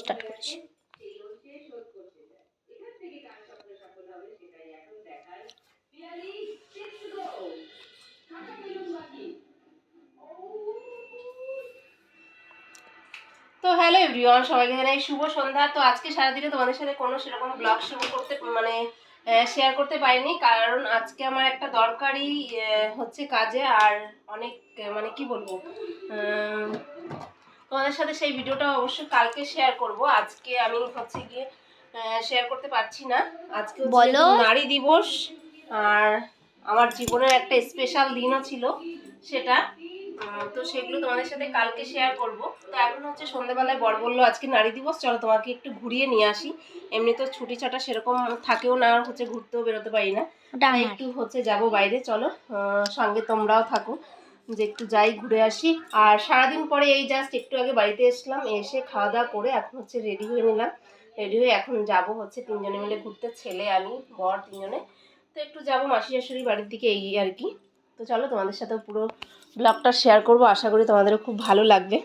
Start করছি। তো hello everyone, সবাইকে জানাই শুভ সন্ধ্যা। তো আজকে সারাদিনে তোমাদের সাথে কোনো সেরকম ব্লগ শুরু করতে শেয়ার করতে পারিনি, কারণ আজকে আমার একটা দরকারি হচ্ছে কাজে, আর অনেক কি বলবো, তোমাদের সাথে সেই ভিডিওটা অবশ্যই কালকে শেয়ার করব। আজকে আমি হচ্ছে গিয়ে শেয়ার করতে পারছি না। আজকে হচ্ছে নারী দিবস, আর আমার জীবনের একটা স্পেশাল দিনও ছিল সেটা। তো সেগুলো তোমাদের সাথে কালকে শেয়ার করব। তো এখন হচ্ছে সন্ধ্যাবেলায় বর বললো আজকে নারী দিবস, চলো তোমাকে একটু ঘুরিয়ে নিয়ে আসি। এমনি তো ছুটি ছাটা সেরকম থাকেও না, আর হচ্ছে ঘুরতেও বেরোতে পারি না, তাই একটু হচ্ছে যাব বাইরে। চলো সঙ্গে তোমরাও থাকো, যে একটু যাই ঘুরে আসি। আর সারাদিন পরে এই জাস্ট একটু আগে বাড়িতে এসলাম, এসে খাওয়া দাওয়া করে এখন হচ্ছে রেডি হয়ে নিলাম। রেডি হয়ে এখন যাব হচ্ছে তিনজনে মিলে ঘুরতে, ছেলে আমি বর তিনজনে। তো একটু যাব মাসি শাশুড়ি বাড়ির দিকে, এই আর কি। তো চলো তোমাদের সাথে পুরো ব্লগটা শেয়ার করব, আশা করি তোমাদেরও খুব ভালো লাগবে।